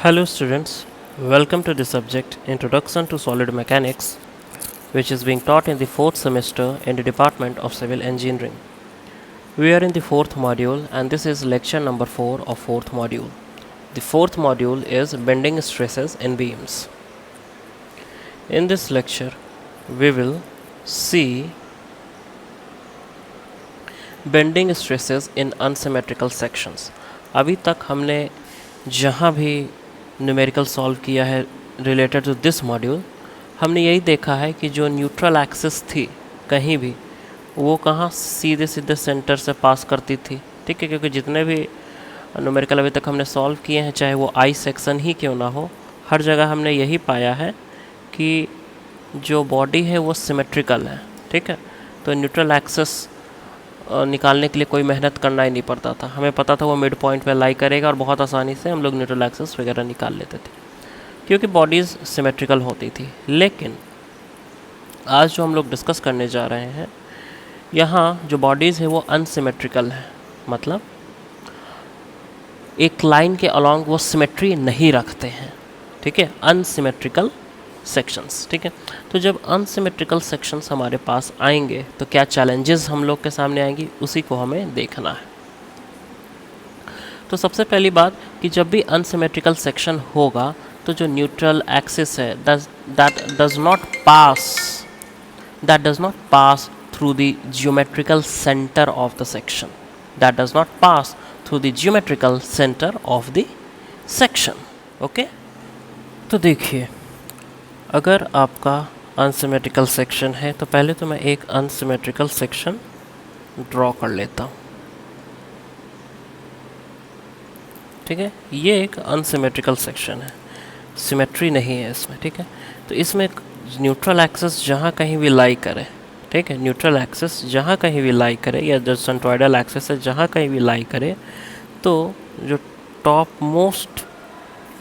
Hello students, welcome to the subject Introduction to Solid Mechanics, which is being taught in the 4th semester in the Department of Civil Engineering. We are in the 4th module and this is lecture number 4 of 4th module. The 4th module is Bending Stresses in Beams. In this lecture, we will see Bending Stresses in Unsymmetrical Sections. अभी तक हमने जहाँ भी numerical solve किया है related to this module, हमने यही देखा है कि जो न्यूट्रल एक्सिस थी कहीं भी वो कहाँ सीधे सीधे सेंटर से पास करती थी। ठीक है, क्योंकि जितने भी न्यूमेरिकल अभी तक हमने सॉल्व किए हैं, चाहे वो आई सेक्शन ही क्यों ना हो, हर जगह हमने यही पाया है कि जो बॉडी है वो सिमेट्रिकल है। ठीक है, तो न्यूट्रल एक्सिस निकालने के लिए कोई मेहनत करना ही नहीं पड़ता था, हमें पता था वो मिड पॉइंट पे लाई करेगा और बहुत आसानी से हम लोग न्यूट्रल एक्सिस वगैरह निकाल लेते थे क्योंकि बॉडीज़ सिमेट्रिकल होती थी। लेकिन आज जो हम लोग डिस्कस करने जा रहे हैं, यहाँ जो बॉडीज़ है वो अनसिमेट्रिकल है, मतलब एक लाइन के अलॉन्ग वो सिमेट्री नहीं रखते हैं। ठीक है, अनसिमेट्रिकल सेक्शंस। ठीक है, तो जब अनसिमेट्रिकल सेक्शंस हमारे पास आएंगे तो क्या चैलेंजेस हम लोग के सामने आएंगी, उसी को हमें देखना है। तो सबसे पहली बात कि जब भी अनसिमेट्रिकल सेक्शन होगा तो जो न्यूट्रल एक्सिस है that does not pass through the geometrical centre of the section, that does not pass through the geometrical centre of the section. Okay, तो देखिए, अगर आपका अनसिमेट्रिकल सेक्शन है तो पहले तो मैं एक अनसिमेट्रिकल सेक्शन ड्रॉ कर लेता हूँ। ठीक है, ये एक अनसिमेट्रिकल सेक्शन है, सिमेट्री नहीं है इसमें। ठीक है, तो इसमें न्यूट्रल एक्सिस जहाँ कहीं भी लाई करे, ठीक है, न्यूट्रल एक्सिस जहाँ कहीं भी लाई करे या जो सेंट्रोइडल एक्सिस है जहाँ कहीं भी लाई करे, तो जो टॉप मोस्ट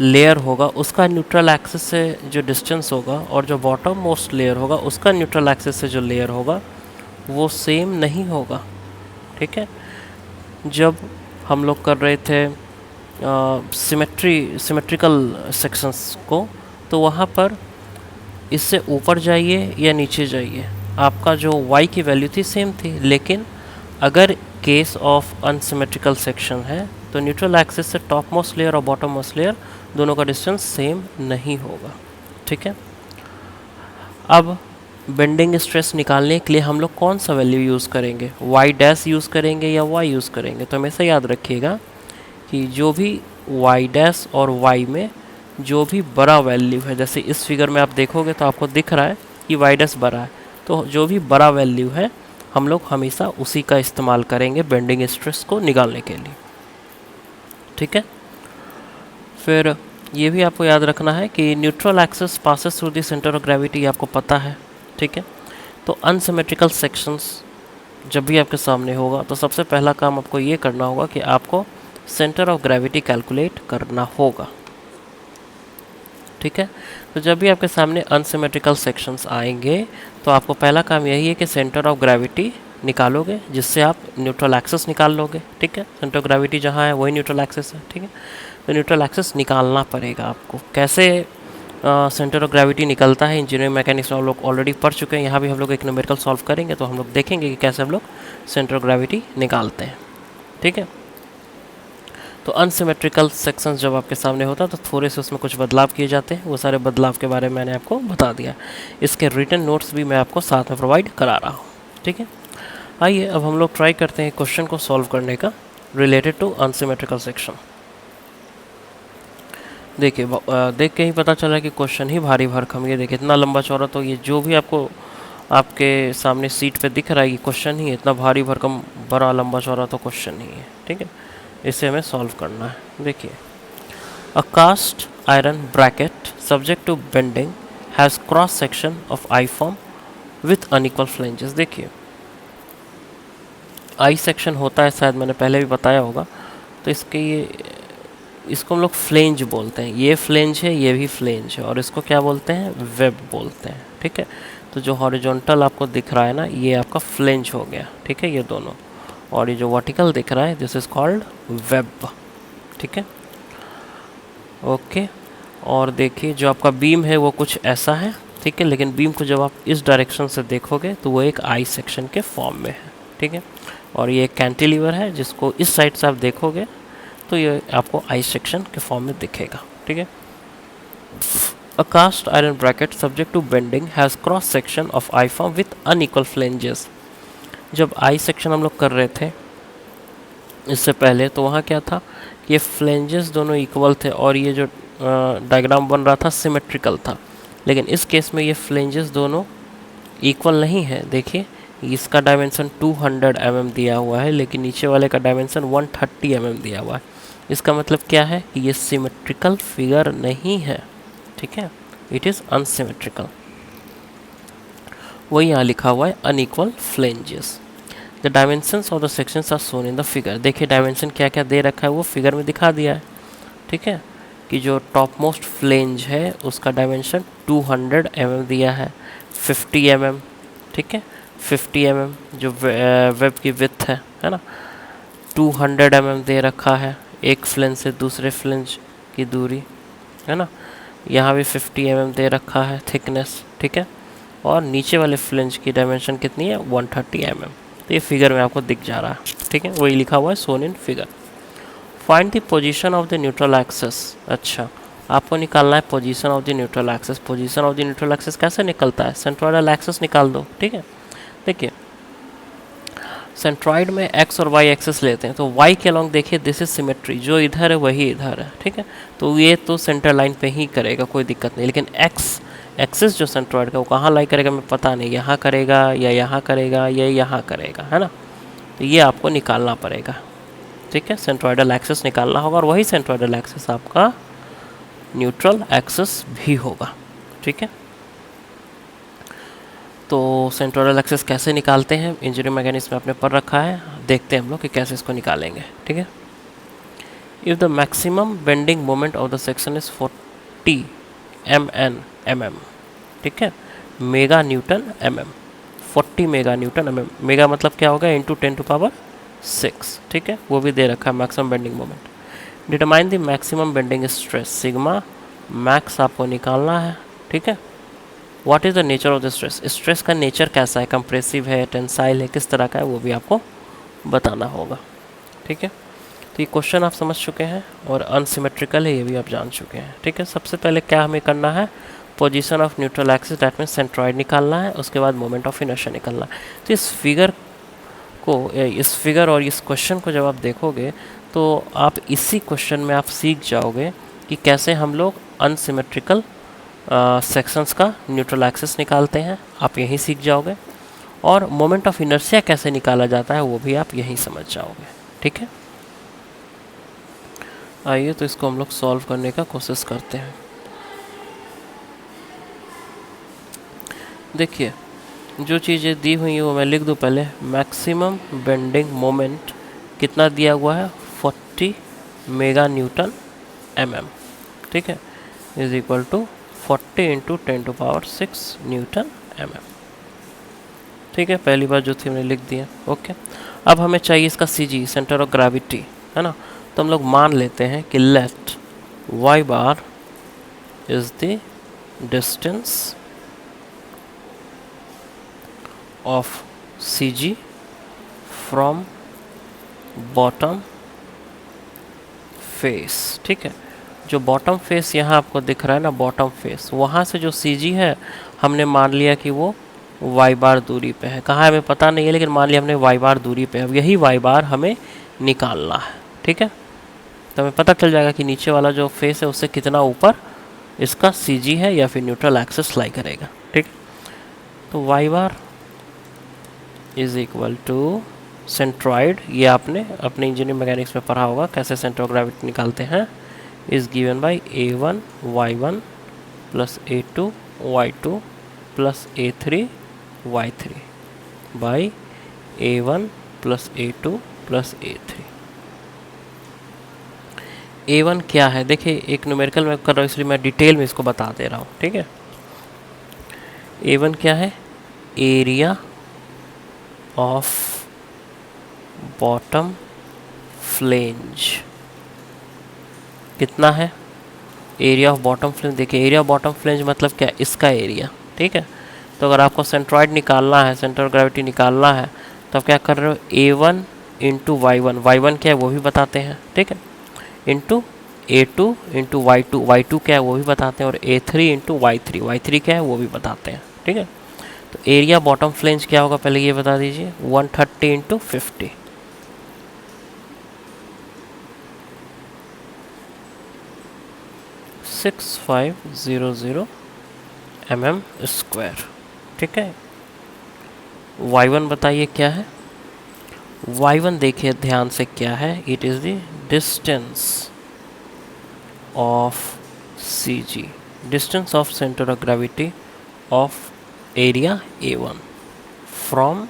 लेयर होगा उसका न्यूट्रल एक्सिस से जो डिस्टेंस होगा और जो बॉटम मोस्ट लेयर होगा उसका न्यूट्रल एक्सिस से जो लेयर होगा वो सेम नहीं होगा। ठीक है, जब हम लोग कर रहे थे सिमेट्रिकल सेक्शंस को, तो वहाँ पर इससे ऊपर जाइए या नीचे जाइए आपका जो y की वैल्यू थी सेम थी, लेकिन अगर केस ऑफ अनसिमेट्रिकल सेक्शन है तो न्यूट्रल एक्सिस से टॉप मोस्ट लेयर और बॉटम मोस्ट लेयर दोनों का डिस्टेंस सेम नहीं होगा। ठीक है, अब बेंडिंग स्ट्रेस निकालने के लिए हम लोग कौन सा वैल्यू यूज़ करेंगे, y डैश यूज़ करेंगे या y यूज़ करेंगे। तो हमेशा याद रखिएगा कि जो भी y डैश और y में जो भी बड़ा वैल्यू है, जैसे इस फिगर में आप देखोगे तो आपको दिख रहा है कि y डैश बड़ा है, तो जो भी बड़ा वैल्यू है हम लोग हमेशा उसी का इस्तेमाल करेंगे बेंडिंग स्ट्रेस को निकालने के लिए। ठीक है, फिर ये भी आपको याद रखना है कि neutral axis passes through the centre of gravity, आपको पता है। ठीक है, तो अनसिमेट्रिकल सेक्शंस जब भी आपके सामने होगा तो सबसे पहला काम आपको ये करना होगा कि आपको सेंटर ऑफ ग्रेविटी कैलकुलेट करना होगा। ठीक है, तो जब भी आपके सामने अनसिमेट्रिकल सेक्शंस आएंगे तो आपको पहला काम यही है कि सेंटर ऑफ ग्रेविटी निकालोगे, जिससे आप न्यूट्रल एक्सिस निकाल लोगे। ठीक है, सेंटर ऑफ ग्रेविटी जहाँ है वही न्यूट्रल एक्सिस है। ठीक है, तो न्यूट्रल एक्सिस निकालना पड़ेगा आपको। कैसे सेंटर ऑफ ग्रेविटी निकलता है इंजीनियरिंग मैकेनिक्स में हम लोग ऑलरेडी पढ़ चुके हैं, यहाँ भी हम लोग एक न्यूमेरिकल सॉल्व करेंगे तो हम लोग देखेंगे कि कैसे हम लोग सेंटर ऑफ ग्रेविटी निकालते हैं। ठीक है, तो अनसिमेट्रिकल सेक्शन जब आपके सामने होता है तो थोड़े से उसमें कुछ बदलाव किए जाते हैं, वो सारे बदलाव के बारे में मैंने आपको बता दिया। इसके रिटन नोट्स भी मैं आपको साथ में प्रोवाइड करा रहा हूँ। ठीक है, आइए अब हम लोग ट्राई करते हैं क्वेश्चन को सॉल्व करने का रिलेटेड टू अनसिमेट्रिकल सेक्शन। देखिए, देख के ही पता चला कि क्वेश्चन ही भारी भरकम। ये देखिए इतना लंबा चौड़ा, तो ये जो भी आपको आपके सामने सीट पे दिख रहा है ये क्वेश्चन ही है, इतना भारी भरकम बड़ा लंबा चौड़ा तो क्वेश्चन ही है। ठीक है, इसे हमें सॉल्व करना है। देखिए, a cast iron bracket subject to bending has cross section of I form with unequal flanges. देखिए, आई सेक्शन होता है, शायद मैंने पहले भी बताया होगा, तो इसको हम लोग फ्लेंज बोलते हैं। ये फ्लेंज है, ये भी फ्लेंज है, और इसको क्या बोलते हैं, वेब बोलते हैं। ठीक है, तो जो हॉरिजॉन्टल आपको दिख रहा है ना, ये आपका फ्लेंज हो गया। ठीक है, ये दोनों, और ये जो वर्टिकल दिख रहा है दिस इज कॉल्ड वेब। ठीक है, ओके। और देखिए जो आपका बीम है वो कुछ ऐसा है, ठीक है, लेकिन बीम को जब आप इस डायरेक्शन से देखोगे तो वो एक आई सेक्शन के फॉर्म में है, ठीक है। और ये एक कैंटिलीवर है जिसको इस साइड से आप देखोगे तो ये आपको आई सेक्शन के फॉर्म में दिखेगा, ठीक है। A cast iron bracket subject to bending has cross section of I form with unequal flanges. जब आई सेक्शन हम लोग कर रहे थे इससे पहले तो वहाँ क्या था, ये फ्लेंजेस दोनों इक्वल थे और ये जो डायग्राम बन रहा था सिमेट्रिकल था। लेकिन इस केस में ये फ्लेंजेस दोनों इक्वल नहीं है। देखिए इसका डायमेंशन 200 mm दिया हुआ है, लेकिन नीचे वाले का डायमेंशन 130 mm दिया हुआ है। इसका मतलब क्या है कि ये सिमेट्रिकल फिगर नहीं है, ठीक है, इट इज़ अनसिमेट्रिकल। वही यहाँ लिखा हुआ है unequal flanges. The dimensions of the sections are shown in the figure. देखिए डायमेंशन क्या क्या दे रखा है वो फिगर में दिखा दिया है, ठीक है, कि जो टॉप मोस्ट फ्लेंज है उसका डायमेंशन 200 mm दिया है, 50 mm, ठीक है, 50 mm जो वेब की विड्थ है ना, 200 mm दे रखा है एक फ्लेंज से दूसरे फ्लेंज की दूरी, है ना। यहाँ भी 50 mm दे रखा है थिकनेस, ठीक है, और नीचे वाले फ्लेंज की डायमेंशन कितनी है 130 mm। तो ये फिगर में आपको दिख जा रहा है, ठीक है, वही लिखा हुआ है shown in figure. Find the position of the neutral axis. अच्छा, आपको निकालना है position of the neutral axis. Position of the neutral axis कैसे निकलता है, सेंट्रोइडल एक्सिस निकाल दो, ठीक है। देखिए सेंट्रॉइड में एक्स और वाई एक्सिस लेते हैं तो वाई के अलॉन्ग देखिए दिस इज सिमेट्री, जो इधर है वही इधर है, ठीक है, तो ये तो सेंटर लाइन पे ही करेगा, कोई दिक्कत नहीं। लेकिन एक्स एक्सिस जो सेंट्रॉइड का वो कहाँ लाई करेगा मैं पता नहीं, यहाँ करेगा या यहाँ करेगा या यहाँ करेगा, है ना, तो ये आपको निकालना पड़ेगा, ठीक है, सेंट्रॉइडल एक्सिस निकालना होगा और वही सेंट्रॉइडल एक्सिस आपका न्यूट्रल एक्सिस भी होगा, ठीक है। तो सेंट्रोइडल एक्सिस कैसे निकालते हैं इंजीनियरिंग मैकेनिक्स में आपने पढ़ रखा है, देखते हैं हम लोग कि कैसे इसको निकालेंगे, ठीक है। If the maximum bending moment of the section is 40 mm, ठीक है, mega Newton mm, 40 mega Newton mm, mega मतलब क्या होगा इंटू 10⁶, ठीक है, वो भी दे रखा है maximum bending moment. Determine the maximum bending stress, sigma max आपको निकालना है, ठीक है। What is the nature of the stress, stress का नेचर कैसा है, कंप्रेसिव है, टेंसाइल है, किस तरह का है वो भी आपको बताना होगा, ठीक है। तो ये क्वेश्चन आप समझ चुके हैं और अनसिमेट्रिकल है ये भी आप जान चुके हैं, ठीक है। सबसे पहले क्या हमें करना है, position of neutral axis that mean centroid निकालना है, उसके बाद मोमेंट ऑफ इनर्शिया निकालना है। तो इस फिगर और इस क्वेश्चन को जब आप देखोगे तो आप इसी क्वेश्चन में आप सीख जाओगे कि कैसे हम लोग अनसिमेट्रिकल सेक्शंस का न्यूट्रल एक्सिस निकालते हैं, आप यहीं सीख जाओगे, और मोमेंट ऑफ इनर्शिया कैसे निकाला जाता है वो भी आप यहीं समझ जाओगे, ठीक है। आइए तो इसको हम लोग सॉल्व करने का कोशिश करते हैं। देखिए जो चीज़ें दी हुई हैं वो मैं लिख दूँ पहले। मैक्सिमम बेंडिंग मोमेंट कितना दिया हुआ है 40 मेगा न्यूटन mm, ठीक है, is equal to 40 into 10⁶ newton mm, ठीक है। पहली बार जो थी हमने लिख दिया, ओके। अब हमें चाहिए इसका CG सेंटर ऑफ ग्रेविटी, है ना, तो हम लोग मान लेते हैं कि let y bar is the distance of CG from bottom face, ठीक है। जो बॉटम फेस यहाँ आपको दिख रहा है ना, बॉटम फेस, वहाँ से जो CG है हमने मान लिया कि वो y बार दूरी पे है। कहाँ है हमें पता नहीं है, लेकिन मान लिया हमने y बार दूरी पे है। अब यही y बार हमें निकालना है, ठीक है। तो हमें पता चल जाएगा कि नीचे वाला जो फेस है उससे कितना ऊपर इसका CG है या फिर न्यूट्रल एक्सिस लाई करेगा, ठीक। तो y bar is equal to centroid, ये आपने अपने इंजीनियरिंग मैकेनिक्स में पढ़ा होगा कैसे सेंटर ऑफ ग्रेविटी निकालते हैं, is given by A1 y1 plus A2 y2 plus A3 y3 by A1 plus A2 plus A3। A1 क्या है, देखिए एक न्यूमेरिकल में कर रहा हूँ इसलिए मैं डिटेल में इसको बता दे रहा हूँ, ठीक है। A1 क्या है, एरिया ऑफ बॉटम फ्लेंज कितना है एरिया ऑफ बॉटम फ्लेंज, देखिए एरिया ऑफ बॉटम फ्लेंज मतलब क्या, इसका एरिया, ठीक है। तो अगर आपको सेंट्रॉइड निकालना है, सेंटर ऑफ ग्रेविटी निकालना है, तो आप क्या कर रहे हो, A1 इंटू वाई वन क्या है वो भी बताते हैं, ठीक है, into A2 into Y to क्या है वो भी बताते हैं, और A3 इंटू वाई थ्री क्या है वो भी बताते हैं, ठीक है। तो एरिया बॉटम फ्लेंज क्या होगा पहले ये बता दीजिए, 130 इंटू 50, 6500 mm स्क्वायर, ठीक है। y1 बताइए क्या है, y1 देखिए ध्यान से क्या है, it is the distance of CG, distance of centre of gravity of area A1 from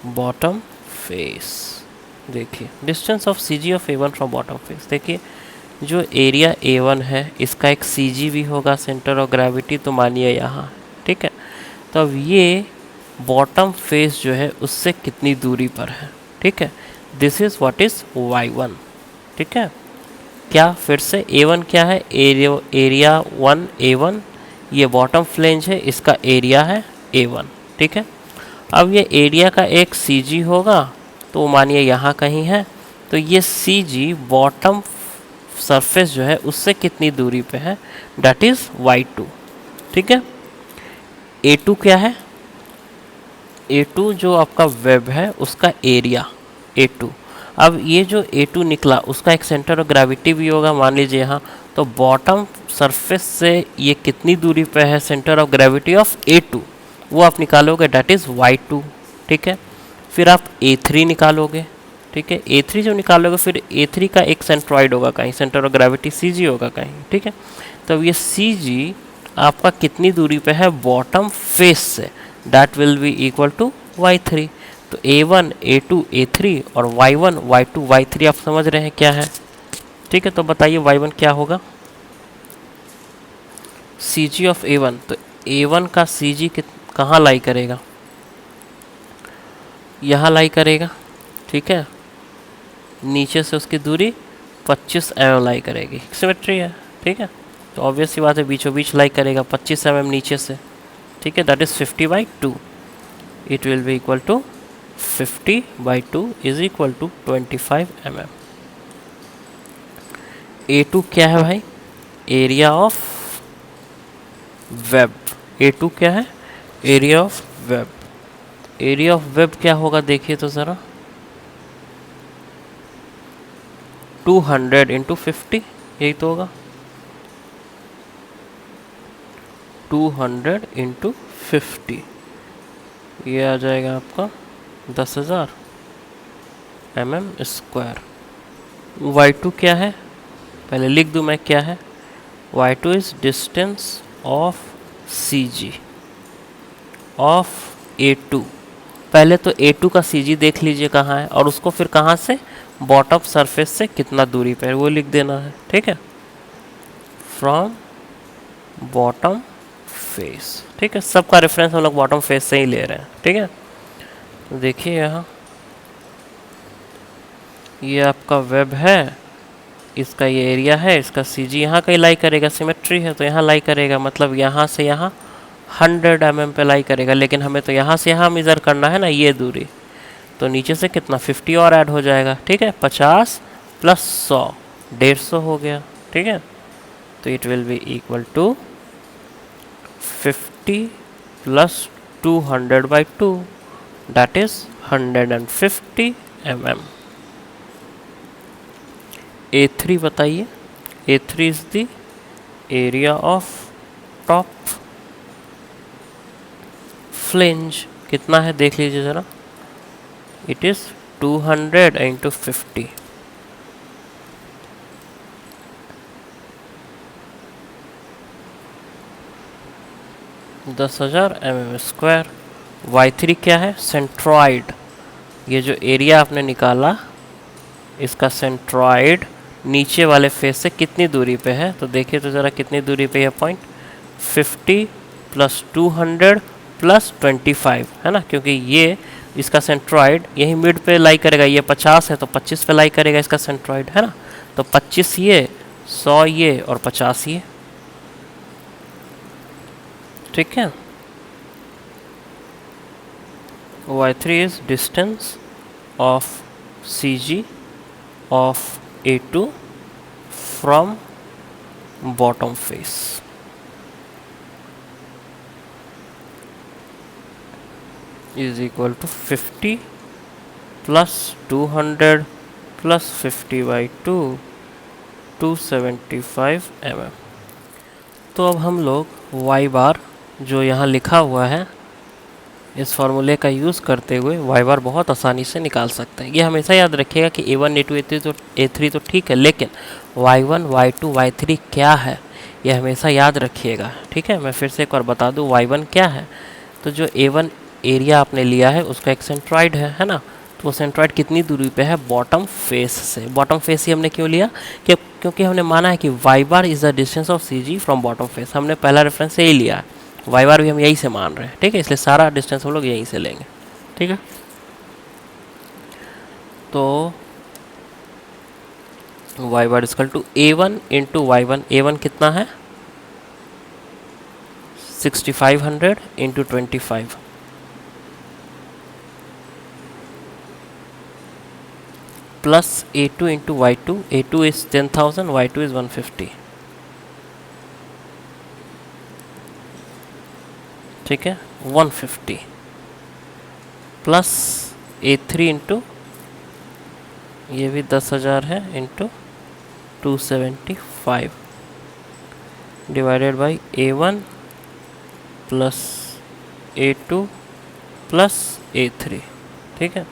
bottom face. देखिए distance of CG of A1 from bottom face, देखिए जो एरिया A1 है इसका एक CG भी होगा, सेंटर ऑफ ग्रेविटी, तो मानिए यहाँ, ठीक है। तो अब ये बॉटम फेस जो है उससे कितनी दूरी पर है, ठीक है, this is what is y1, ठीक है। क्या फिर से A1 क्या है, एरिया 1 A1, ये बॉटम फ्लेंज है, इसका एरिया है A1, ठीक है। अब ये एरिया का एक CG होगा, तो मानिए यहाँ कहीं है, तो ये CG बॉटम सरफेस जो है उससे कितनी दूरी पे है, डेट इज़ y2, ठीक है। A2 क्या है, A2 जो आपका वेब है उसका एरिया A2। अब ये जो A2 निकला उसका एक सेंटर ऑफ ग्रेविटी भी होगा, मान लीजिए यहाँ, तो बॉटम सरफेस से ये कितनी दूरी पे है, centre of gravity of A2, वो आप निकालोगे, डेट इज़ y2, ठीक है। फिर आप A3 निकालोगे, ठीक है, A3 जो निकालोगे फिर A3 का एक सेंट्रॉइड होगा कहीं, सेंटर ऑफ ग्रेविटी CG होगा कहीं, ठीक है। तो ये CG आपका कितनी दूरी पे है बॉटम फेस से, that will be equal to y3। तो A1 A2 A3 और y1 y2 y3 आप समझ रहे हैं क्या है, ठीक है। तो बताइए y1 क्या होगा, CG ऑफ A1, तो A1 का CG कहाँ लाई करेगा, यहाँ लाई करेगा, ठीक है। नीचे से उसकी दूरी 25 mm लाई करेगी, सिमेट्री है, ठीक है। तो ऑब्वियस सी बात है बीचों बीच लाई करेगा 25 mm नीचे से, ठीक है, that is 50/2, it will be equal to 50/2 is equal to 25 mm। A2 क्या है भाई, एरिया ऑफ वेब, A2 क्या है, area of web. Area of web क्या होगा देखिए तो ज़रा, 200 इंटू 50, यही तो होगा, 200 इंटू 50, ये आ जाएगा आपका 10,000 mm स्क्वायर। y2 क्या है, पहले लिख दूँ मैं क्या है, y2 is distance of CG of A2। पहले तो A2 का CG देख लीजिए कहाँ है, और उसको फिर कहाँ से, बॉटम सरफेस से कितना दूरी पे है वो लिख देना है, ठीक है, फ्रॉम बॉटम फेस, ठीक है। सबका रेफरेंस हम लोग बॉटम फेस से ही ले रहे हैं, ठीक है। तो देखिए यहाँ ये आपका वेब है, इसका ये एरिया है, इसका CG यहाँ कहीं लाई करेगा, सिमेट्री है तो यहाँ लाई करेगा, मतलब यहाँ से यहाँ 100 mm पे लाई करेगा, लेकिन हमें तो यहाँ से यहाँ मेज़र करना है ना ये दूरी, तो नीचे से कितना 50 और ऐड हो जाएगा, ठीक है, 50 + 100 150 हो गया, ठीक है। तो it will be equal to 50 + 200/2, that is 150 mm। A3 बताइए, A3 is the area of top flange, कितना है देख लीजिए ज़रा, it is 200 into 50, $10,000 mm square. y3 क्या है, सेंट्रॉइड, ये जो एरिया आपने निकाला इसका सेंट्रॉइड नीचे वाले फेस से कितनी दूरी पे है, तो देखिए तो ज़रा कितनी दूरी पे है पॉइंट, 50 + 200 + 25 है ना, क्योंकि ये इसका सेंट्रॉइड यही मिड पे लाई करेगा, ये 50 है तो 25 पे लाई करेगा इसका सेंट्रॉइड, है ना। तो 25 ये, 100 ये और 50 ये, ठीक है। y3 is distance of CG of A2 from bottom face. Is equal to 50 plus 200 plus 50 by 2, 275 mm। तो अब हम लोग y बार जो यहाँ लिखा हुआ है इस फॉर्मूले का यूज़ करते हुए y बार बहुत आसानी से निकाल सकते हैं। ये हमेशा याद रखिएगा कि a1 a2 a3 तो ठीक है, लेकिन y1 y2 y3 क्या है ये हमेशा याद रखिएगा, ठीक है। मैं फिर से एक बार बता दूँ y1 क्या है। तो जो a1 एरिया आपने लिया है उसका एक सेंट्रॉइड है ना। तो वो सेंट्रॉइड कितनी दूरी पे है? बॉटम फेस से। बॉटम फेस ही हमने क्यों लिया? क्योंकि हमने माना है कि y bar is the distance of CG from bottom face. हमने पहला रेफरेंस यही लिया है, y बार भी हम यही से मान रहे हैं, ठीक है। इसलिए सारा डिस्टेंस हम लोग यहीं से लेंगे, ठीक है। तो y bar equal to a1 into y1। a1 कितना है? 6500 into 25 plus a2 into y2। a2 is 10,000, y2 is 150, ठीक है। 150 प्लस a3 इंटू ये भी 10,000 है into 275 divided by a1 plus a2 plus a3, ठीक है।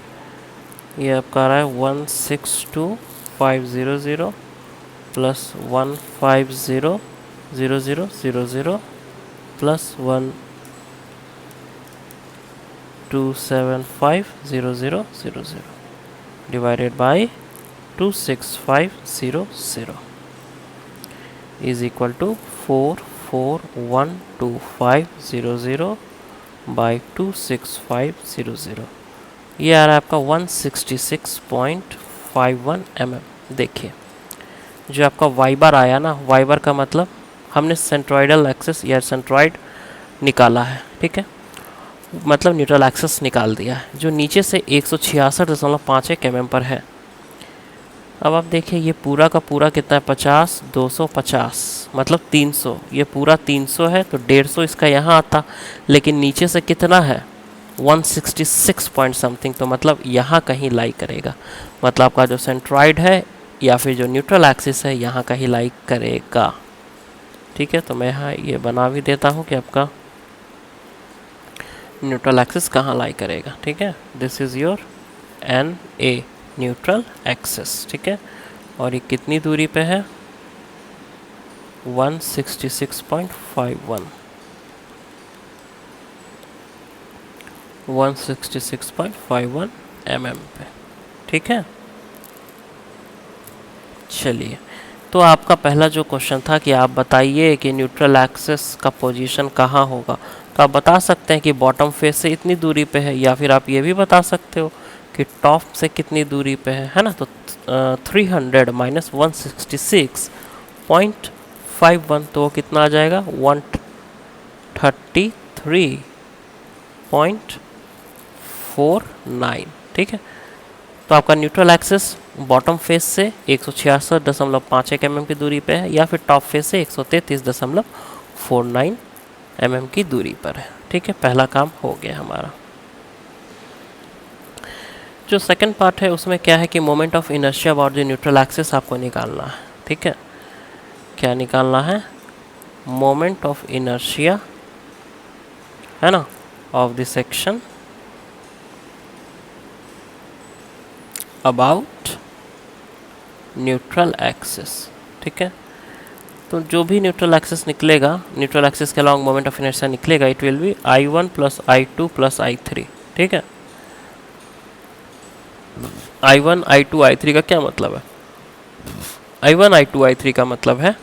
ये आपका आ रहा है 162,500 plus 150,0000 plus 1,275,0000 divided by 26500 is equal to 4412500 by 26500। ये आ रहा है आपका 166.51 mm। देखिए जो आपका y बार आया ना, y बार का मतलब हमने सेंट्रॉइडल एक्सिस या सेंट्रॉइड निकाला है, ठीक है। मतलब न्यूट्रल एक्सिस निकाल दिया है जो नीचे से 166.51 mm पर है। अब आप देखिए ये पूरा का पूरा कितना है? 50, 250 मतलब 300। ये पूरा 300 है तो 150 इसका यहाँ आता, लेकिन नीचे से कितना है? 166 पॉइंट समथिंग। तो मतलब यहाँ कहीं लाई करेगा, मतलब आपका जो सेंट्रॉइड है या फिर जो न्यूट्रल एक्सिस है यहाँ कहीं लाई करेगा, ठीक है। तो मैं यहाँ ये बना भी देता हूँ कि आपका न्यूट्रल एक्सिस कहाँ लाई करेगा, ठीक है। This is your NA neutral axis, ठीक है। और ये कितनी दूरी पे है? 166.51 166.51 mm पे, ठीक है। चलिए, तो आपका पहला जो क्वेश्चन था कि आप बताइए कि न्यूट्रल एक्सिस का पोजीशन कहाँ होगा, तो आप बता सकते हैं कि बॉटम फेस से इतनी दूरी पे है, या फिर आप ये भी बता सकते हो कि टॉप से कितनी दूरी पे है ना। तो 300 माइनस 166.51 तो वो कितना आ जाएगा? 133.49, ठीक है। तो आपका न्यूट्रल एक्सिस बॉटम फेस से 166.51 mm की दूरी पे है, या फिर टॉप फेस से 133.49 mm की दूरी पर है, ठीक है। पहला काम हो गया हमारा। जो सेकंड पार्ट है उसमें क्या है कि moment of inertia about the neutral axis आपको निकालना है, ठीक है। क्या निकालना है? मोमेंट ऑफ इनर्शिया, है ना, of the section about neutral axis, ठीक है। तो जो भी न्यूट्रल एक्सिस निकलेगा, न्यूट्रल एक्सिस के अलॉन्ग मोमेंट ऑफ इनर्शिया निकलेगा, it will B I1 plus I2 plus I3, ठीक है। I1 I2 I3 का क्या मतलब है? I1 I2 I3 का मतलब है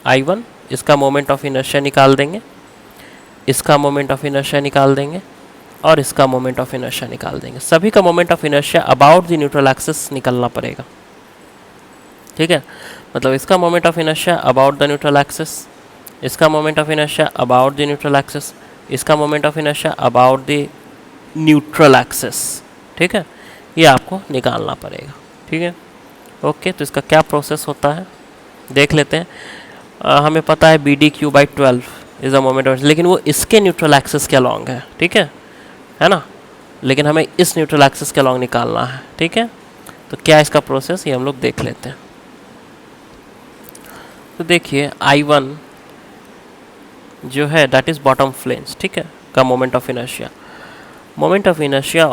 I1 इसका मोमेंट ऑफ इनर्शिया निकाल देंगे, इसका मोमेंट ऑफ इनर्शिया निकाल देंगे और इसका मोमेंट ऑफ इनर्शिया निकाल देंगे। सभी का moment of inertia about the neutral axis निकलना पड़ेगा, ठीक है, मतलब इसका moment of inertia about the neutral axis, इसका moment of inertia about the neutral axis, इसका moment of inertia about the neutral axis. ठीक है, ये आपको निकालना पड़ेगा। ठीक है, ओके। तो इसका क्या प्रोसेस होता है देख लेते हैं। हमें पता है BdQ/12 is a moment of, लेकिन वो इसके न्यूट्रल एक्सिस के अलॉन्ग है। ठीक है ना, लेकिन हमें इस न्यूट्रल एक्सिस के अलॉन्ग निकालना है। ठीक है, तो क्या इसका प्रोसेस, ये हम लोग देख लेते हैं। तो देखिए I1 जो है दैट इज बॉटम फ्लेंज, ठीक है, का moment of inertia, moment of inertia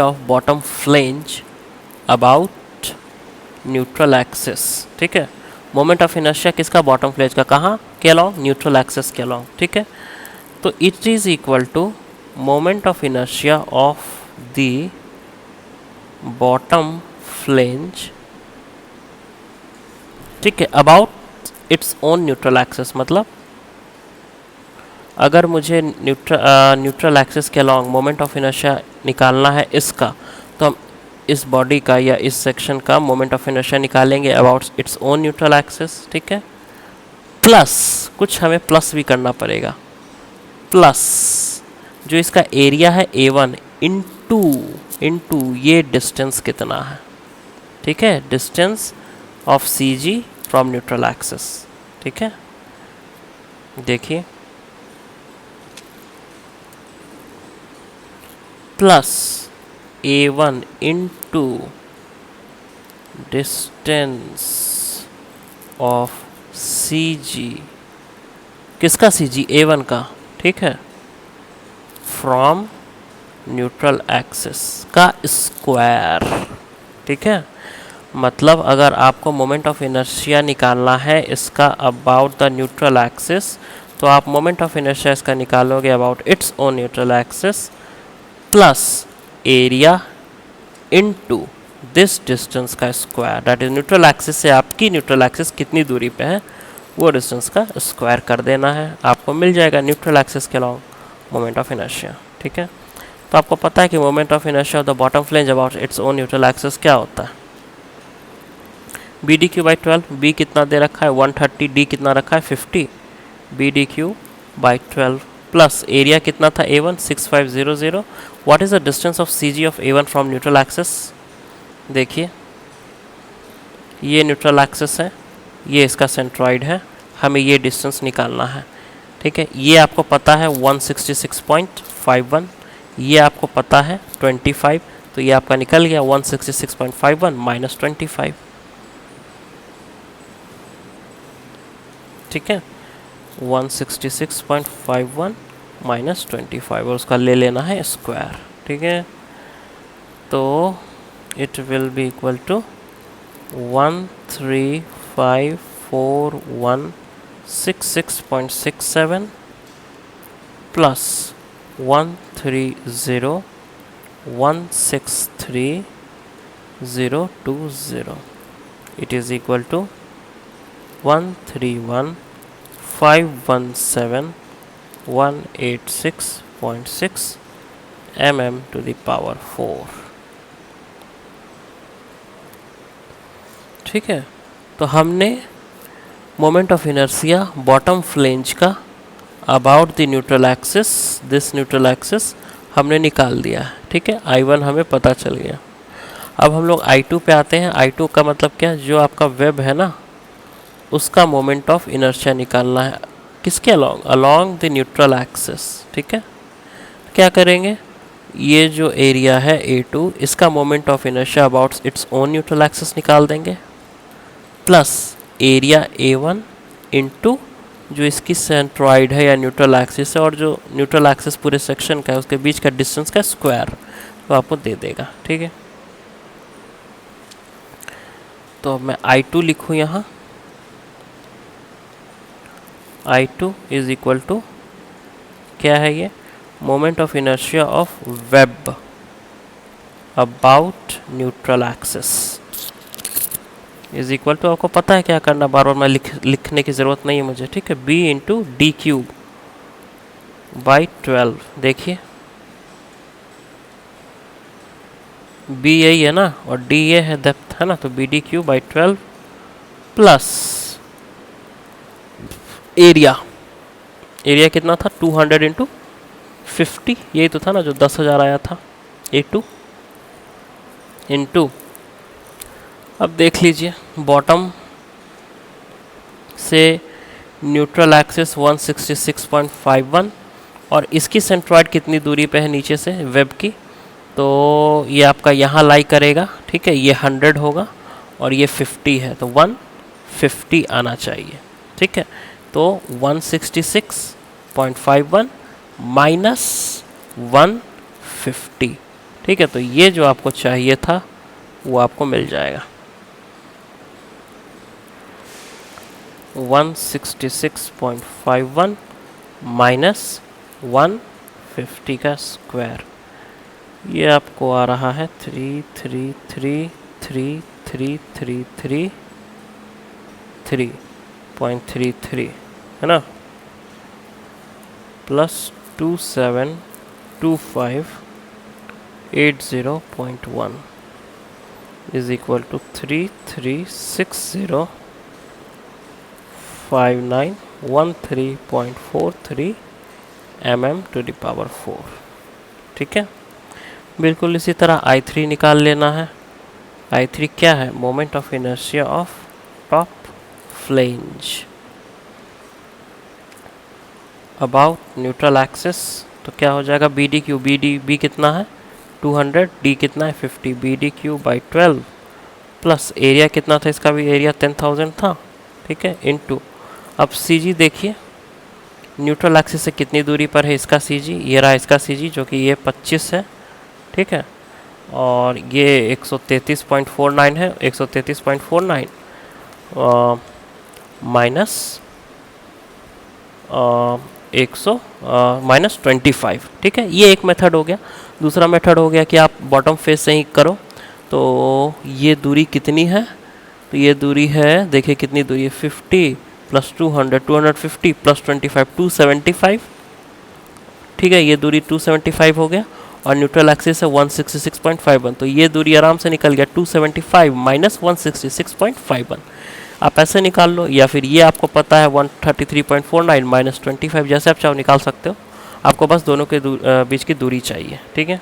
of bottom flange about neutral axis. ठीक है, मोमेंट ऑफ इनर्शिया किसका, बॉटम फ्लेंज का, कहाँ के अलॉन्ग, न्यूट्रल एक्सिस के अलॉन्ग। ठीक है, तो it is equal to moment of inertia of the bottom flange, ठीक है, about its own neutral axis. मतलब अगर मुझे न्यूट्रल एक्सिस के अलॉन्ग मोमेंट ऑफ इनर्शिया निकालना है इसका, तो हम इस बॉडी का या इस सेक्शन का मोमेंट ऑफ इनर्शिया निकालेंगे about its own neutral axis. ठीक है, प्लस कुछ हमें प्लस भी करना पड़ेगा, प्लस जो इसका एरिया है A1 इंटू ये डिस्टेंस कितना है। ठीक है, distance of CG from neutral axis. ठीक है, देखिए plus A1 into distance of CG, किसका CG, A1 का। ठीक है, फ्रॉम न्यूट्रल एक्सिस का स्क्वायर। ठीक है, मतलब अगर आपको मोमेंट ऑफ इनर्शिया निकालना है इसका अबाउट द न्यूट्रल एक्सिस, तो आप मोमेंट ऑफ इनर्शिया इसका निकालोगे about its own neutral axis plus area into this distance का square, that is neutral axis से आपकी न्यूट्रल एक्सिस कितनी दूरी पे है वो डिस्टेंस का स्क्वायर कर देना है, आपको मिल जाएगा न्यूट्रल एक्सिस के अलॉन्ग मोमेंट ऑफ इनर्शिया। ठीक है, तो आपको पता है कि moment of inertia of the bottom flange about its own neutral axis क्या होता है, BdQ/12। B कितना दे रखा है 130, D कितना रखा है 50, BdQ/12 प्लस एरिया कितना था A1 6500। What is the distance of CG of A1 from neutral axis. देखिए ये न्यूट्रल एक्सिस है, ये इसका सेंट्रॉइड है, हमें ये डिस्टेंस निकालना है। ठीक है, ये आपको पता है 166.51, ये आपको पता है 25, तो ये आपका निकल गया 166.51 माइनस 25। ठीक है, 166.51 माइनस 25 और उसका ले लेना है स्क्वायर। ठीक है, तो it will be equal to 1354166.67 plus 130163020 it is equal to 131517186.6 mm to the power 4। ठीक है, तो हमने moment of inertia bottom flange का about the neutral axis, this neutral axis हमने निकाल दिया है। ठीक है, I1 हमें पता चल गया। अब हम लोग I2 पे आते हैं। I2 का मतलब क्या, जो आपका वेब है ना उसका मोमेंट ऑफ इनर्शिया निकालना है, किसके along, along the neutral axis. ठीक है, क्या करेंगे, ये जो एरिया है A2 इसका moment of inertia about its own neutral axis निकाल देंगे, प्लस एरिया A1 इंटू जो इसकी सेंट्रॉइड है या न्यूट्रल एक्सिस है और जो न्यूट्रल एक्सिस पूरे सेक्शन का है उसके बीच का डिस्टेंस का स्क्वायर, तो आपको दे देगा। ठीक है, तो मैं I2 लिखूँ यहाँ, I2 इज इक्वल टू क्या है, ये moment of inertia of web about neutral axis is equal to, आपको पता है क्या करना, बार बार मैं लिखने की ज़रूरत नहीं है मुझे। ठीक है, B इंटू DQ/12। देखिए बी यही है ना और डी ये है डेप्थ है ना, तो b d cube by 12 plus area. Area कितना था 200 इंटू 50, यही तो था ना जो 10,000 आया था A2 इंटू, अब देख लीजिए बॉटम से न्यूट्रल एक्सिस 166.51 और इसकी सेंट्रॉइड कितनी दूरी पे है नीचे से वेब की, तो ये आपका यहाँ लाई करेगा, ठीक है, ये 100 होगा और ये 50 है तो 150 आना चाहिए, ठीक है। तो 166.51 माइनस 150, ठीक है, तो ये जो आपको चाहिए था वो आपको मिल जाएगा 166.51 माइनस 150 का स्क्वायर, ये आपको आ रहा है 3333333.33 है ना, plus 272580.1 is equal to 33605913.43 mm⁴, ठीक है। बिल्कुल इसी तरह I3 निकाल लेना है। I3 क्या है, moment of inertia of top flange about neutral axis, तो क्या हो जाएगा बी डी क्यू, बी कितना है 200, डी कितना है 50, b d cube by 12 plus area कितना था, इसका भी एरिया 10,000 था, ठीक है, इनटू, अब सी जी देखिए न्यूट्रल एक्सिस से कितनी दूरी पर है इसका सी जी, ये रहा इसका सी जी जो कि ये 25 है, ठीक है, और ये 133.49 है, 133.49 माइनस 25, ठीक है। ये एक मेथड हो गया। दूसरा मेथड हो गया कि आप बॉटम फेस से ही करो, तो ये दूरी कितनी है, तो ये दूरी है, देखिए कितनी दूरी है 50 प्लस 200 250 प्लस 25 275, ठीक है, ये दूरी 275 हो गया और न्यूट्रल एक्सिस है 166.51, तो ये दूरी आराम से निकल गया 275 माइनस 166.51, आप ऐसे निकाल लो, या फिर ये आपको पता है 133.49 माइनस 25, जैसे आप चाहो निकाल सकते हो, आपको बस दोनों के बीच की दूरी चाहिए, ठीक है।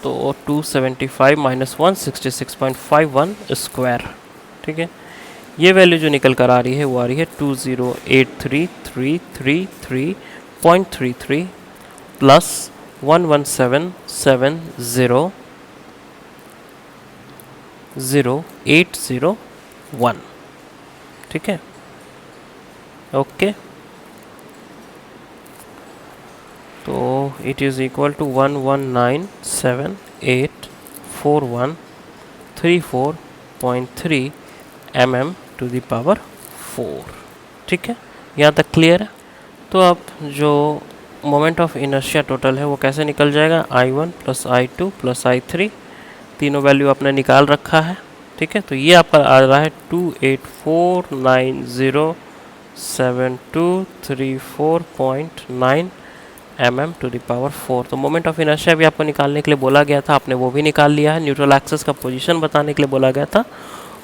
तो 275 माइनस 166.51 स्क्वायर, ठीक है, ये वैल्यू जो निकल कर आ रही है वो आ रही है 2083333.33 प्लस 117700801, ठीक है, ओके। तो it is equal to 119784134.3 mm⁴, ठीक है, यहाँ तक क्लियर है। तो अब जो मोमेंट ऑफ इनर्शिया टोटल है वो कैसे निकल जाएगा, I1 plus I2 plus I3, तीनों वैल्यू आपने निकाल रखा है, ठीक है, तो ये आपका आ रहा है 284907234.9 mm⁴। तो मोमेंट ऑफ इनर्शिया भी आपको निकालने के लिए बोला गया था, आपने वो भी निकाल लिया है। न्यूट्रल एक्सिस का पोजीशन बताने के लिए बोला गया था,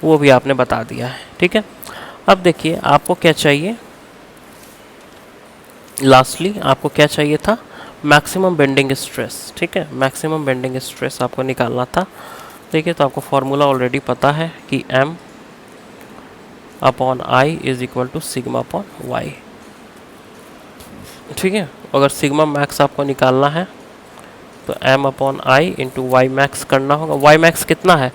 वो भी आपने बता दिया है, ठीक है। अब देखिए आपको क्या चाहिए, लास्टली आपको क्या चाहिए था, मैक्सिमम बेंडिंग स्ट्रेस, ठीक है, मैक्सिमम बेंडिंग स्ट्रेस आपको निकालना था। देखिए तो आपको फॉर्मूला ऑलरेडी पता है कि m upon I is equal to sigma upon y, ठीक है। अगर सिग्मा मैक्स आपको निकालना है तो m upon I into y max करना होगा। वाई मैक्स कितना है,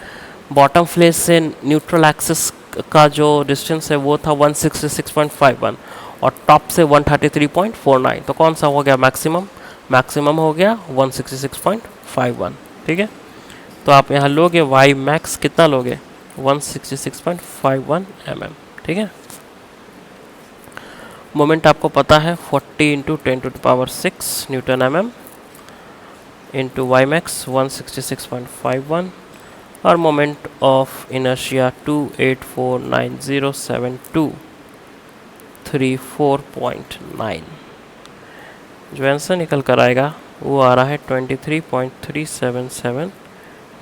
बॉटम फ्लेज से न्यूट्रल एक्सिस का जो डिस्टेंस है वो था 166.51 और टॉप से 133.49, तो कौन सा हो गया मैक्सिमम, मैक्सिमम हो गया 166.51, ठीक है। तो आप यहाँ लोगे वाई मैक्स कितना लोगे 166.51 mm, ठीक है। मोमेंट आपको पता है 40 into 10⁶ newton mm into y max 166.51 और मोमेंट ऑफ इनर्शिया 284907234.9, जो आंसर निकल कर आएगा वो आ रहा है 23.377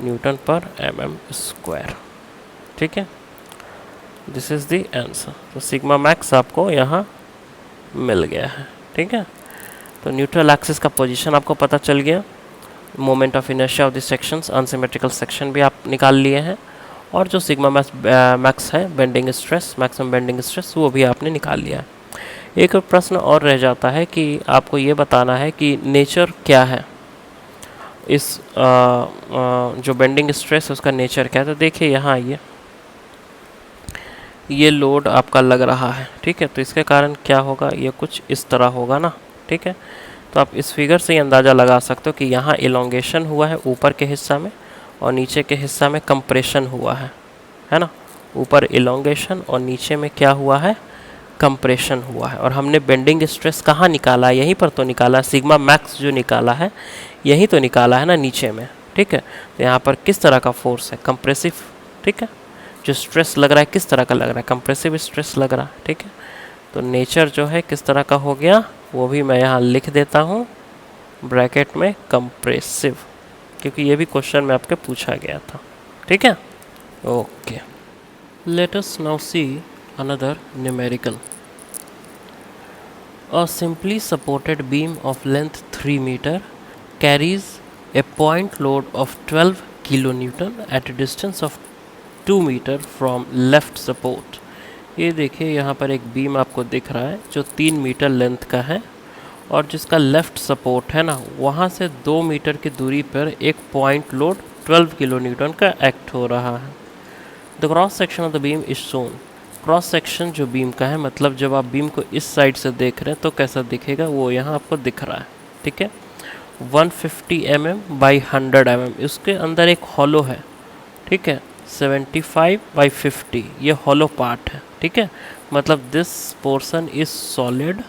न्यूटन पर mm स्क्वायर। ठीक है, दिस इज़ द आंसर। तो सिग्मा मैक्स आपको यहाँ मिल गया है। ठीक है, तो न्यूट्रल एक्सिस का पोजीशन आपको पता चल गया, moment of inertia of the sections, unsymmetrical section भी आप निकाल लिए हैं, और जो सिग्मा मैक्स है bending stress, maximum bending stress, वो भी आपने निकाल लिया है। एक प्रश्न और रह जाता है कि आपको ये बताना है कि नेचर क्या है इस जो बेंडिंग स्ट्रेस है उसका नेचर क्या है। तो देखिए यहाँ ये लोड आपका लग रहा है। ठीक है, तो इसके कारण क्या होगा, ये कुछ इस तरह होगा ना। ठीक है, तो आप इस फिगर से ही अंदाज़ा लगा सकते हो कि यहाँ इलोंगेशन हुआ है ऊपर के हिस्सा में और नीचे के हिस्सा में कंप्रेशन हुआ है ना। ऊपर इलोंगेशन और नीचे में क्या हुआ है, कंप्रेशन हुआ है। और हमने बेंडिंग स्ट्रेस कहाँ निकाला है, यहीं पर तो निकाला है। सिग्मा मैक्स जो निकाला है यहीं तो निकाला है ना, नीचे में। ठीक है, तो यहाँ पर किस तरह का फोर्स है, कंप्रेसिव। ठीक है, जो स्ट्रेस लग रहा है किस तरह का लग रहा है, कंप्रेसिव स्ट्रेस लग रहा है। ठीक है, तो नेचर जो है किस तरह का हो गया वो भी मैं यहाँ लिख देता हूँ ब्रैकेट में, कंप्रेसिव, क्योंकि ये भी क्वेश्चन में आपके पूछा गया था। ठीक है, okay. Let us now see another numerical. A simply supported beam of length 3 meter carries a point load of 12 kilonewton at a distance of 2 meter from left support. ये देखिए यहाँ पर एक बीम आपको दिख रहा है जो 3 मीटर लेंथ का है और जिसका लेफ़्ट सपोर्ट है ना, वहाँ से 2 मीटर की दूरी पर एक पॉइंट लोड 12 किलो न्यूटन का एक्ट हो रहा है। The cross section of the beam is shown. Cross section जो बीम का है, मतलब जब आप बीम को इस साइड से देख रहे हैं तो कैसा दिखेगा, वो यहाँ आपको दिख रहा है। ठीक है, 150 mm बाई 100 mm, इसके अंदर एक हॉलो है। ठीक है, 75 बाई 50 ये हॉलो पार्ट है। ठीक है, मतलब दिस पोर्शन इज सॉलिड,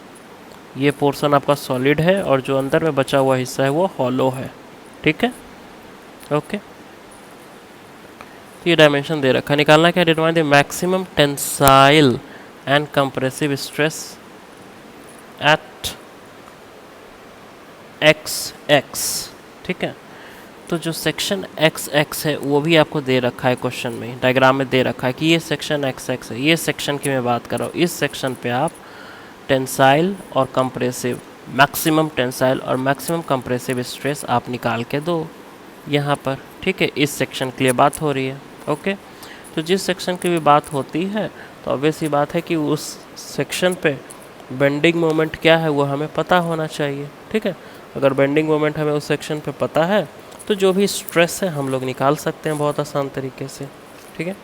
ये पोर्शन आपका सॉलिड है और जो अंदर में बचा हुआ हिस्सा है वो हॉलो है। ठीक है, ओके। ये डायमेंशन दे रखा है, निकालना क्या, determine the maximum tensile and compressive stress eight x x. ठीक है, तो जो सेक्शन एक्स एक्स है वो भी आपको दे रखा है क्वेश्चन में, डायग्राम में दे रखा है कि ये सेक्शन एक्स एक्स है। ये सेक्शन की मैं बात कर रहा हूँ, इस सेक्शन पे आप टेंसाइल और कंप्रेसिव, मैक्सिमम टेंसाइल और मैक्सिमम कंप्रेसिव स्ट्रेस आप निकाल के दो यहाँ पर। ठीक है, इस सेक्शन के लिए बात हो रही है। ओके, तो जिस सेक्शन की भी बात होती है तो ऑब्वियस ही बात है कि उस सेक्शन पे बेंडिंग मोमेंट क्या है वो हमें पता होना चाहिए। ठीक है, अगर बेंडिंग मोमेंट हमें उस सेक्शन पे पता है तो जो भी स्ट्रेस है हम लोग निकाल सकते हैं बहुत आसान तरीके से। ठीक है,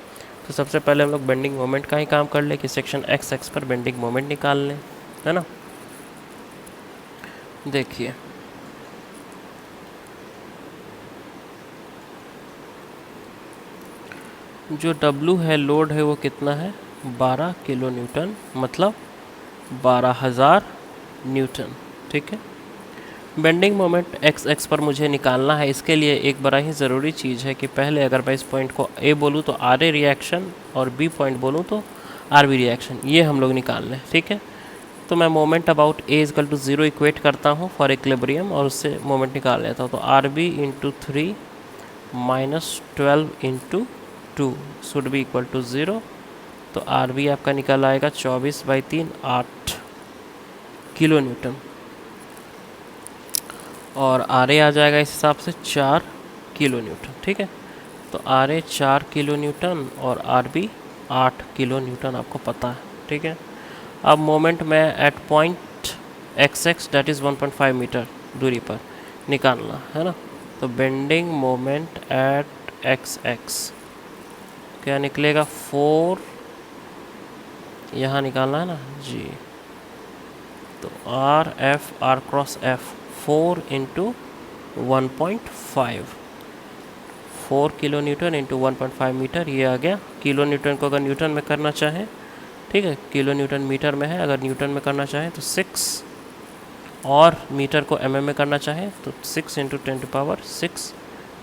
तो सबसे पहले हम लोग बेंडिंग मोमेंट का ही काम कर ले कि सेक्शन एक्स एक्स पर बेंडिंग मोमेंट निकाल लें, है ना। देखिए जो W है, लोड है, वो कितना है, 12 किलो न्यूटन, मतलब 12,000 न्यूटन। ठीक है, बेंडिंग मोमेंट एक्स एक्स पर मुझे निकालना है। इसके लिए एक बड़ा ही ज़रूरी चीज़ है कि पहले अगर मैं इस पॉइंट को A बोलूँ तो RA रिएक्शन और B पॉइंट बोलूँ तो RB रिएक्शन, ये हम लोग निकाल लें। ठीक है, तो मैं moment about A is equal to 0 equate करता हूँ फॉर इक्विलिब्रियम और उससे मोमेंट निकाल लेता हूँ। तो RB into 3 minus 12 into 2 should be equal to 0। तो RB आपका निकल आएगा 24/3 8 किलो न्यूटन और RA आ जाएगा इस हिसाब से 4 किलो न्यूटन। ठीक है, तो RA 4 किलो न्यूटन और RB 8 किलो न्यूटन आपको पता है। ठीक है, अब मोमेंट में at point x x that is 1.5 metre दूरी पर निकालना है ना। तो bending moment at x x क्या निकलेगा, 4, यहाँ निकालना है ना जी। तो R cross F 4 into 1.5, 4 kilo newton into 1.5 metre, ये आ गया। किलो न्यूटन को अगर न्यूटन में करना चाहें, ठीक है, किलो न्यूटन मीटर में है, अगर न्यूटन में करना चाहें तो 6 और मीटर को mm में करना चाहें तो 6 इंटू 10⁶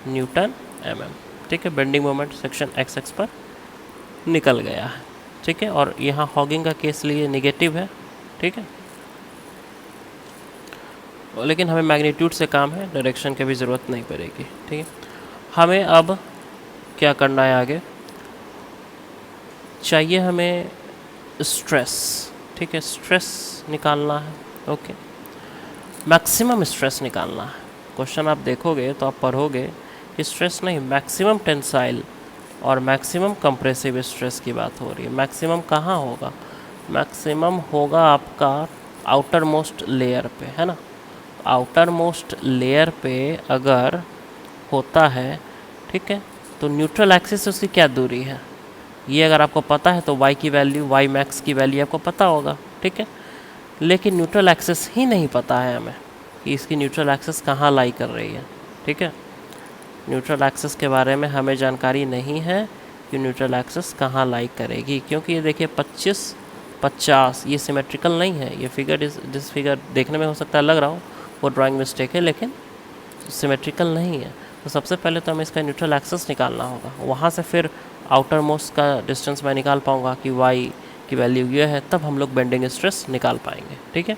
न्यूटन mm। ठीक है, bending moment section x x पर निकल गया है। ठीक है, और यहाँ हॉगिंग का केस लिए नेगेटिव है। ठीक है, लेकिन हमें मैग्नीट्यूड से काम है, डायरेक्शन की भी ज़रूरत नहीं पड़ेगी। ठीक है, हमें अब क्या करना है आगे, चाहिए हमें स्ट्रेस। ठीक है, स्ट्रेस निकालना है। ओके, मैक्सिमम स्ट्रेस निकालना है। क्वेश्चन आप देखोगे तो आप पढ़ोगे कि स्ट्रेस नहीं, मैक्सिमम टेंसाइल और मैक्सिमम कंप्रेसिव स्ट्रेस की बात हो रही है। मैक्सिमम कहाँ होगा, मैक्सिमम होगा आपका आउटर मोस्ट लेयर पे, है ना। आउटर मोस्ट लेयर पे अगर होता है, ठीक है, तो न्यूट्रल एक्सिस से उसकी क्या दूरी है, ये अगर आपको पता है तो y की वैल्यू, y मैक्स की वैल्यू आपको पता होगा। ठीक है, लेकिन न्यूट्रल एक्सिस ही नहीं पता है हमें कि इसकी न्यूट्रल एक्सिस कहाँ लाई कर रही है। ठीक है, न्यूट्रल एक्सिस के बारे में हमें जानकारी नहीं है कि न्यूट्रल एक्सिस कहाँ लाई करेगी, क्योंकि ये देखिए 25, 50 ये सिमेट्रिकल नहीं है। ये फिगर जिस फिगर देखने में हो सकता है लग रहा हो वो ड्राइंग मिस्टेक है, लेकिन सिमेट्रिकल नहीं है। तो सबसे पहले तो हमें इसका न्यूट्रल एक्सिस निकालना होगा, वहाँ से फिर आउटर मोस्ट का डिस्टेंस मैं निकाल पाऊँगा कि y की वैल्यू ये है, तब हम लोग बेंडिंग स्ट्रेस निकाल पाएंगे। ठीक है,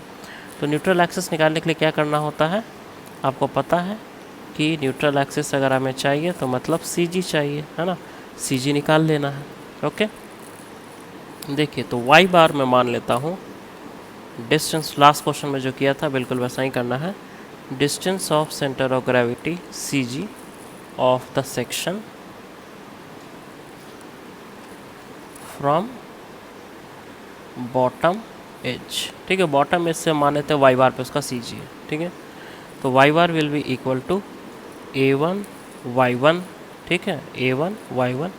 तो न्यूट्रल एक्सिस निकालने के लिए क्या करना होता है, आपको पता है कि न्यूट्रल एक्सिस अगर हमें चाहिए तो मतलब CG चाहिए, है ना। CG निकाल लेना है। ओके, देखिए तो y बार मैं मान लेता हूँ डिस्टेंस, लास्ट क्वेश्चन में जो किया था बिल्कुल वैसा ही करना है। Distance of centre of gravity CG of the section from bottom edge. ठीक है, बॉटम एज से मान लेते हैं y बार पे उसका CG है। ठीक है, तो y bar will be equal to A1 Y1। ठीक है, A1 Y1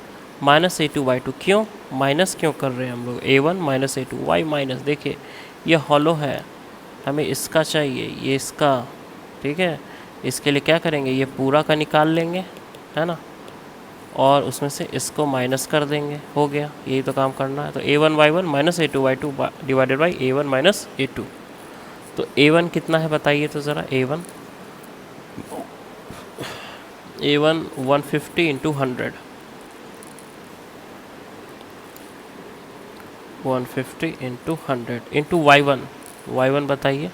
minus A2 Y2। क्यों माइनस क्यों कर रहे हैं हम लोग, A1 minus A2 y minus, देखिए ये हॉलो है, हमें इसका चाहिए, ये इसका। ठीक है, इसके लिए क्या करेंगे, ये पूरा का निकाल लेंगे, है ना, और उसमें से इसको माइनस कर देंगे, हो गया। यही तो काम करना है। तो A1 Y1 minus A2 Y2 divided by A1 minus A2। तो A1 कितना है बताइए तो ज़रा, A1 150 into 100, 150 into 100 into Y1 बताइए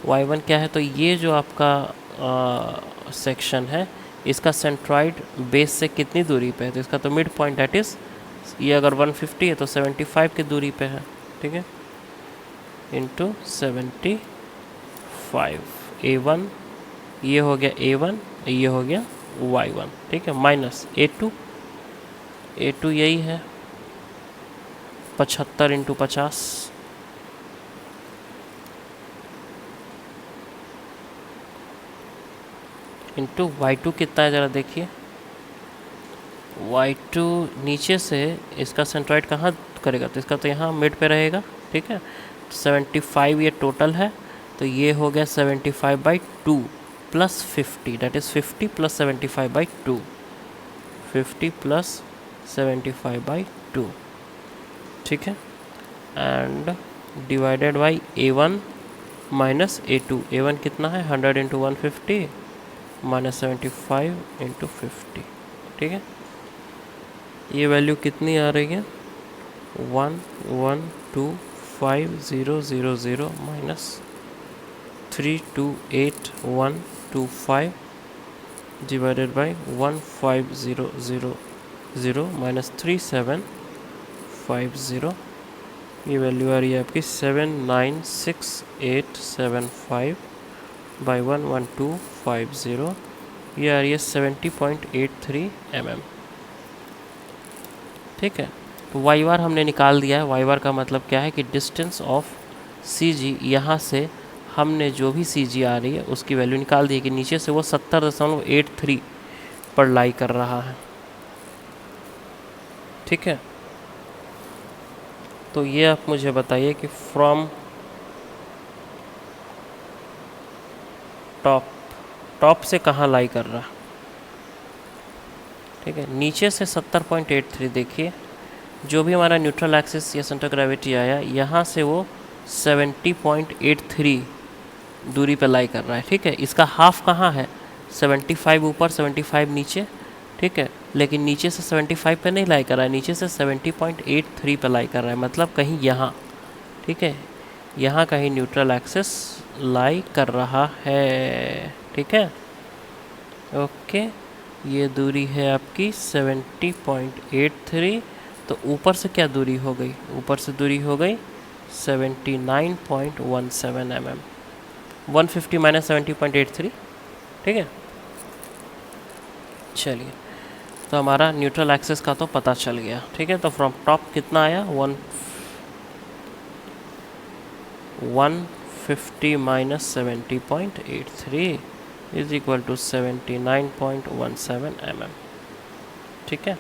Y1 क्या है। तो ये जो आपका सेक्शन है इसका सेंट्रॉइड बेस से कितनी दूरी पे है, तो इसका तो मिड पॉइंट दैट इज़, ये अगर 150 है तो 75 की दूरी पे है। ठीक है, इंटू 75, A1 ये हो गया A1, ये हो गया Y1। ठीक है, माइनस A2 यही है 75 इंटू 50, इंटू Y2 कितना है ज़रा देखिए। Y2 नीचे से इसका सेंट्रॉइड कहाँ करेगा, तो इसका तो यहाँ मिड पे रहेगा। ठीक है, 75 ये टोटल है, तो ये हो गया 75/2 plus 50, that is 50 plus 75/2, 50 plus 75/2। ठीक है, and divided by A1 minus A2। A1 कितना है 100 इंटू 150 माइनस 75 इंटू 50। ठीक है, ये वैल्यू कितनी आ रही है 1125000 माइनस 328125 डिवाइडेड बाई 15000 माइनस 3750। ये वैल्यू आ रही है आपकी 796,875 बाई 11250, ये आ रही है 70.83 mm। ठीक है, तो y बार हमने निकाल दिया है। y बार का मतलब क्या है कि डिस्टेंस ऑफ CG, यहाँ से हमने जो भी CG आ रही है उसकी वैल्यू निकाल दी है कि नीचे से वो 70.83 पर लाई कर रहा है। ठीक है, तो ये आप मुझे बताइए कि फ्रॉम टॉप से कहाँ लाई कर रहा। ठीक है, नीचे से 70.83, देखिए जो भी हमारा न्यूट्रल एक्सिस या सेंटर ग्रेविटी आया यहाँ से वो 70.83 दूरी पे लाई कर रहा है। ठीक है, इसका हाफ कहाँ है, 75 ऊपर 75 नीचे। ठीक है, लेकिन नीचे से 75 पे नहीं लाई कर रहा है, नीचे से 70.83 पे लाई कर रहा है, मतलब कहीं यहाँ। ठीक है, यहाँ कहीं न्यूट्रल एक्सिस लाई कर रहा है, ठीक है। ओके, ये दूरी है आपकी 70.83, तो ऊपर से क्या दूरी हो गई, ऊपर से दूरी हो गई 79.17 mm, 150 माइनस 70.83, ठीक है। चलिए, तो हमारा न्यूट्रल एक्सिस का तो पता चल गया, ठीक है। तो फ्रॉम टॉप कितना आया, 150 minus 70.83 is equal to 79.17 mm, ठीक है।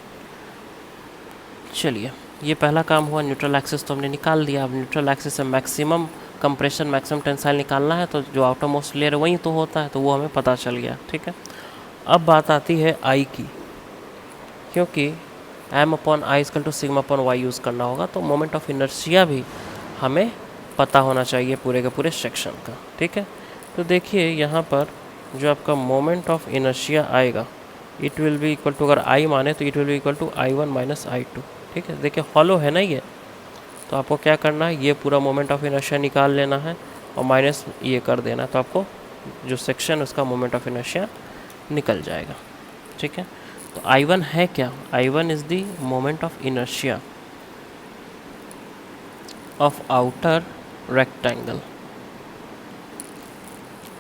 चलिए, ये पहला काम हुआ, न्यूट्रल एक्सिस तो हमने निकाल दिया। अब न्यूट्रल एक्सिस से मैक्सिमम कंप्रेशन मैक्सिमम टेंसाइल निकालना है, तो जो आउटर मोस्ट लेयर वही तो होता है, तो वो हमें पता चल गया, ठीक है। अब बात आती है आई की, क्योंकि m upon I equal to sigma upon y use करना होगा, तो मोमेंट ऑफ इनर्शिया भी हमें पता होना चाहिए पूरे के पूरे सेक्शन का, ठीक है। तो देखिए यहाँ पर जो आपका मोमेंट ऑफ इनर्शिया आएगा, it will be equal to, अगर आई माने तो it will be equal to I1 minus I2, ठीक है। देखिए हॉलो है ना ये, तो आपको क्या करना है, ये पूरा मोमेंट ऑफ इनर्शिया निकाल लेना है और माइनस ये कर देना, तो आपको जो सेक्शन उसका मोमेंट ऑफ इनर्शिया निकल जाएगा, ठीक है। तो I1 है क्या, I1 is the moment of inertia of outer rectangle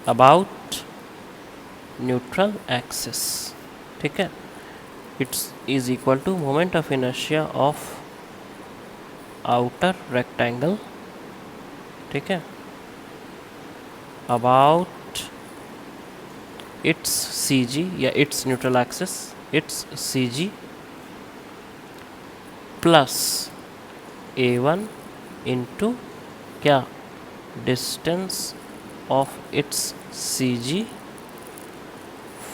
about neutral axis, ठीक है। Its is equal to moment of inertia of outer rectangle, ठीक है, अबाउट इट्स CG या its neutral axis, its CG plus A1 into क्या, distance of its CG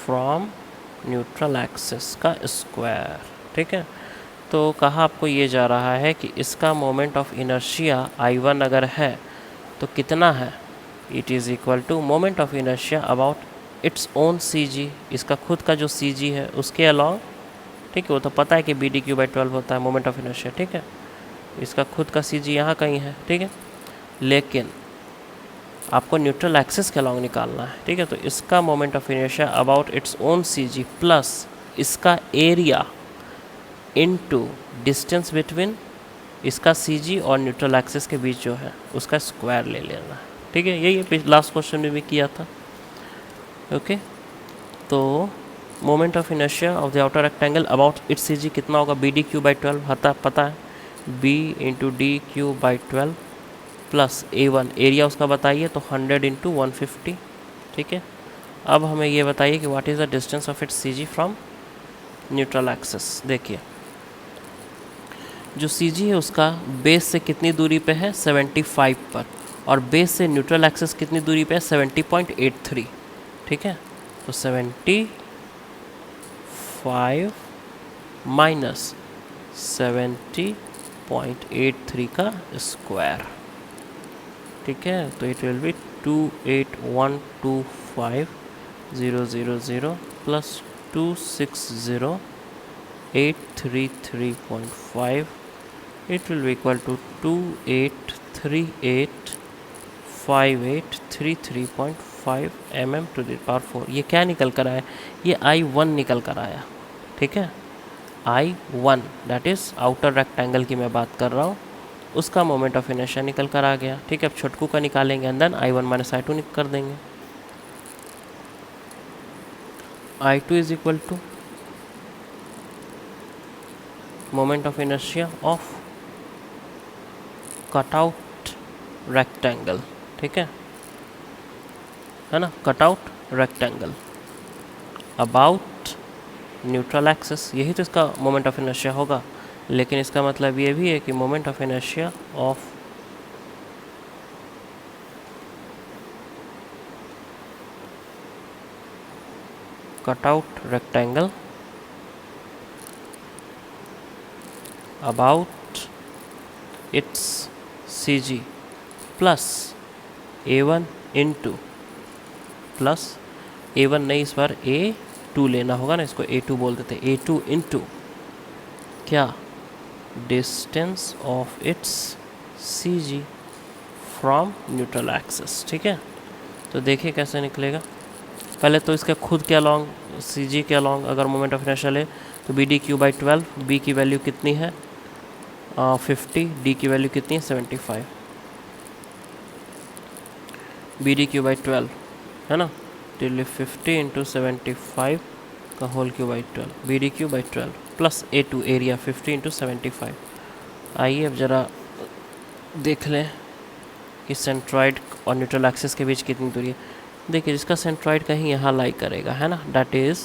from neutral axis का square, ठीक है। तो कहा आपको ये जा रहा है कि इसका मोमेंट ऑफ इनर्शिया I1 अगर है तो कितना है, it is equal to moment of inertia about its own CG, इसका खुद का जो CG है उसके अलॉन्ग, ठीक है। वो तो पता है कि BDQ/12 होता है मोमेंट ऑफ इनर्शिया, ठीक है। इसका खुद का CG यहाँ कहीं है, ठीक है, लेकिन आपको न्यूट्रल एक्सिस के अलॉन्ग निकालना है, ठीक है। तो इसका moment of inertia about its own CG plus इसका एरिया इनटू डिस्टेंस बिटवीन इसका CG और न्यूट्रल एक्सिस के बीच जो है उसका स्क्वायर ले लेना है, ठीक है। यही लास्ट क्वेश्चन में भी किया था, ओके। तो moment of inertia of the outer rectangle about its CG कितना होगा, BDQ/12 पता है, B into DQ/12 plus A1 area उसका बताइए, तो 100 इंटू 150, ठीक है। अब हमें ये बताइए कि what is the distance of its CG from neutral axis. देखिए जो CG है उसका बेस से कितनी दूरी पे है, 75 पर, और बेस से न्यूट्रल एक्सिस कितनी दूरी पे है, 70.83, ठीक है। तो 75 माइनस 70.83 का स्क्वायर, ठीक है। तो it will B 28125,000 plus 260,833.5, it will be equal to 28385833.5 mm to the power 4। ये क्या निकल कर आया, ये I1 निकल कर आया, ठीक है। I1 that is outer rectangle की मैं बात कर रहा हूँ, उसका मोमेंट ऑफ इनर्शिया निकल कर आ गया, ठीक है। अब छोटकू का निकालेंगे and then I1 minus I2 कर देंगे। I2 is equal to moment of inertia of cutout rectangle, ठीक है ना, cutout rectangle about neutral axis, यही तो इसका मोमेंट ऑफ इनर्शिया होगा। लेकिन इसका मतलब ये भी है कि moment of inertia of cutout rectangle about its CG plus A1 into plus A1 नहीं, इस बार A2 लेना होगा ना, इसको A2 बोल देते, A2 इंटू क्या, distance of its CG from neutral axis. ठीक है, तो देखिए कैसे निकलेगा। पहले तो इसके खुद के अलॉन्ग सी जी के अलॉन्ग अगर मोमेंट ऑफ इनर्शिया ले तो b d cube by 12, b की वैल्यू कितनी है 50, डी की वैल्यू कितनी है 75, बी डी क्यू बाई 12 है ना, तो 50 इंटू 75 का whole cube by 12, b d cube by 12 plus A2 area 50 into 75। आइए अब ज़रा देख लें कि सेंट्रॉइड और न्यूट्रल एक्सिस के बीच कितनी दूरी है। देखिए जिसका सेंट्रॉइड कहीं यहाँ लाई करेगा है ना, that is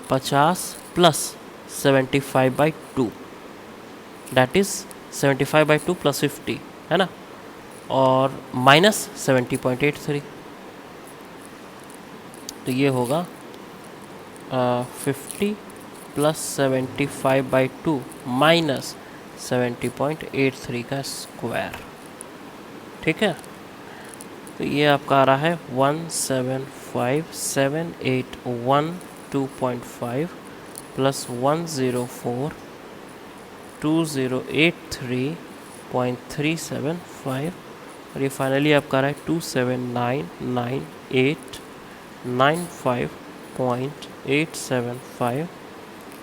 50 plus 75/2, that is 75/2 plus 50 है ना, और माइनस 70.83, तो ये होगा 50 प्लस 75/2 माइनस 70.83 का स्क्वायर। ठीक है, तो ये आपका आ रहा है 175,781.2.5 प्लस 104,2083.375, और ये फाइनली आपका आ रहा है 279,9895.875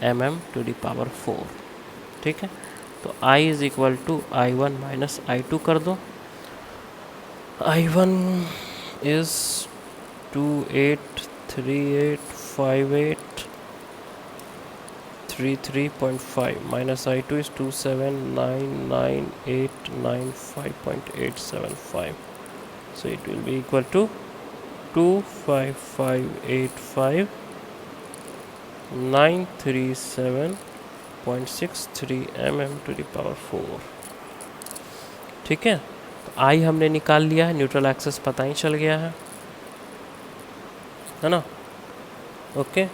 mm⁴। ठीक है, तो I is equal to I1 minus I2 कर दो। I1 is 28385833.5 minus I2 is 2799895.875, so it will be equal to 25585,937.63 mm⁴। ठीक है, तो आई हमने निकाल लिया है, न्यूट्रल एक्सिस पता ही चल गया है ना। ओके,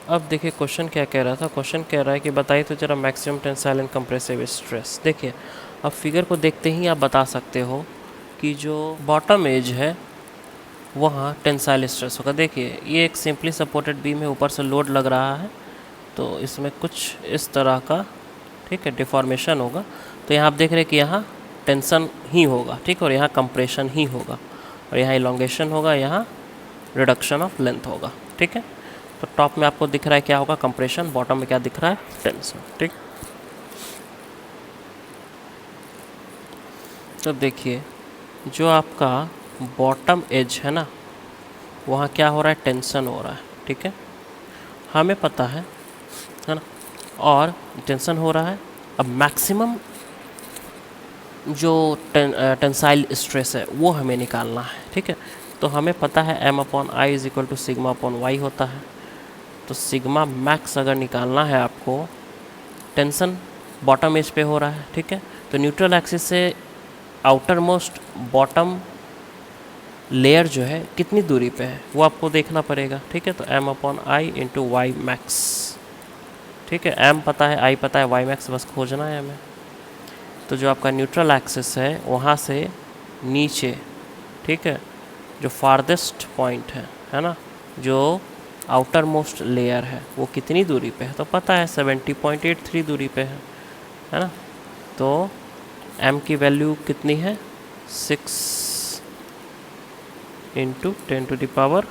अब देखिए क्वेश्चन क्या कह रहा था। क्वेश्चन कह रहा है कि बताइए तो जरा maximum tensile and compressive stress. देखिए अब फिगर को देखते ही आप बता सकते हो कि जो बॉटम एज है वहाँ टेंसाइल स्ट्रेस होगा। देखिए ये एक सिंपली सपोर्टेड बीम है, ऊपर से लोड लग रहा है, तो इसमें कुछ इस तरह का ठीक है डिफॉर्मेशन होगा। तो यहाँ आप देख रहे हैं कि यहाँ टेंशन ही होगा, ठीक है, और यहाँ कंप्रेशन ही होगा, और यहाँ इलोंगेशन होगा, यहाँ रिडक्शन ऑफ लेंथ होगा। ठीक है, तो टॉप में आपको दिख रहा है क्या होगा कंप्रेशन, बॉटम में क्या दिख रहा है टेंशन। ठीक, तो देखिए जो आपका बॉटम एज है ना वहाँ क्या हो रहा है टेंशन हो रहा है। ठीक है, हमें पता है ना, और टेंशन हो रहा है। अब मैक्सिमम जो टेंसाइल स्ट्रेस है वो हमें निकालना है। ठीक है, तो हमें पता है M/I इज इक्वल टू सिग्मा/Y होता है। तो सिग्मा मैक्स अगर निकालना है आपको, टेंशन बॉटम एज पे हो रहा है। ठीक है, तो न्यूट्रल एक्सिस से आउटर मोस्ट बॉटम लेयर जो है कितनी दूरी पे है वो आपको देखना पड़ेगा। ठीक है, तो M/I इंटू वाई मैक्स। ठीक है, M पता है, I पता है, वाई मैक्स बस खोजना है हमें। तो जो आपका न्यूट्रल एक्सिस है वहाँ से नीचे, ठीक है, जो फारदेस्ट पॉइंट है ना, जो आउटर मोस्ट लेयर है वो कितनी दूरी पे है, तो पता है 70.83 दूरी पे है ना। तो M की वैल्यू कितनी है 6 इंटू 10⁻,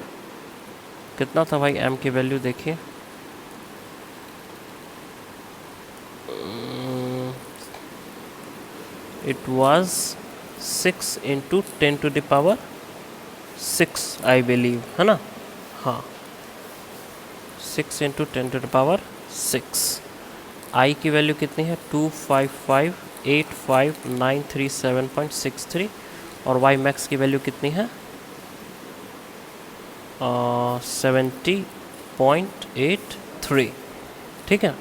कितना था भाई M की वैल्यू देखिए, it was 6 into 10⁻6 I believe, है ना। हाँ, 6 इंटू 10⁻6। आई की वैल्यू कितनी है 255,85937.63, और वाई मैक्स की वैल्यू कितनी है 70.83। ठीक है,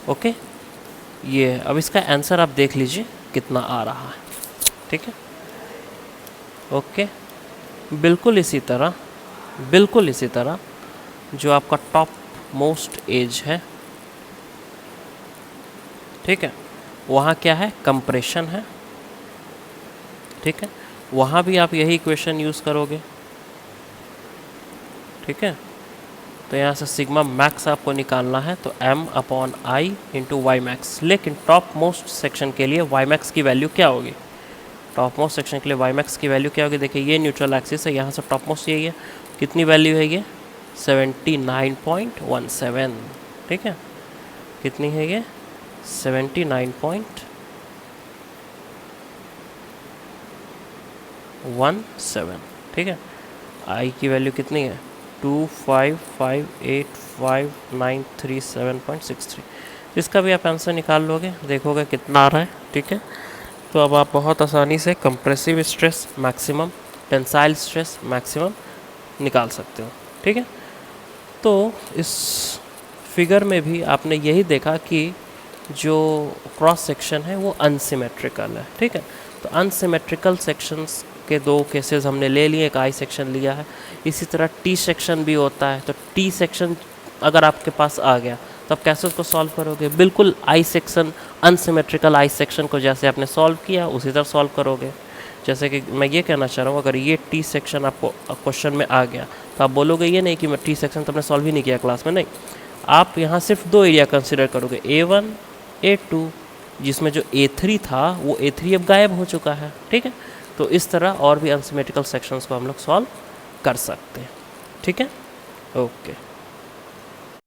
ओके, ये अब इसका आंसर आप देख लीजिए कितना आ रहा है। ठीक है, ओके, बिल्कुल इसी तरह जो आपका टॉप मोस्ट एज है, ठीक है, वहाँ क्या है कंप्रेशन है। ठीक है, वहाँ भी आप यही इक्वेशन यूज़ करोगे। ठीक है, तो यहाँ से सिग्मा मैक्स आपको निकालना है, तो M/I इंटू वाई मैक्स। लेकिन टॉप मोस्ट सेक्शन के लिए वाई मैक्स की वैल्यू क्या होगी टॉप मोस्ट सेक्शन के लिए वाई मैक्स की वैल्यू क्या होगी, देखिए ये न्यूट्रल एक्सिस है, यहाँ से टॉप मोस्ट यही है, कितनी वैल्यू है ये 79.17, ठीक है, कितनी है ये 79.17, ठीक है। आई की वैल्यू कितनी है 2558593.63, इसका भी आप आंसर निकाल लोगे, देखोगे कितना आ रहा है, ठीक है। तो अब आप बहुत आसानी से compressive stress maximum, tensile stress maximum निकाल सकते हो, ठीक है। तो इस फिगर में भी आपने यही देखा कि जो क्रॉस सेक्शन है वो अनसिमेट्रिकल है, ठीक है। तो अनसिमेट्रिकल सेक्शंस के दो केसेस हमने ले लिए, एक आई सेक्शन लिया है, इसी तरह टी सेक्शन भी होता है। तो टी सेक्शन अगर आपके पास आ गया तो आप कैसे उसको सॉल्व करोगे, बिल्कुल I section, unsymmetrical I section को जैसे आपने सॉल्व किया उसी तरह सॉल्व करोगे। जैसे कि मैं ये कहना चाह रहा हूँ, अगर ये टी सेक्शन आपको क्वेश्चन में आ गया तो आप बोलोगे ये नहीं कि मैं टी सेक्शन तो आपने सॉल्व ही नहीं किया क्लास में, नहीं, आप यहाँ सिर्फ दो एरिया कंसिडर करोगे, A1 A2, जिसमें जो A3 था वो A3 अब गायब हो चुका है, ठीक है। तो इस तरह और भी अनसिमेट्रिकल सेक्शंस को हम लोग सॉल्व कर सकते हैं, ठीक है, ओके।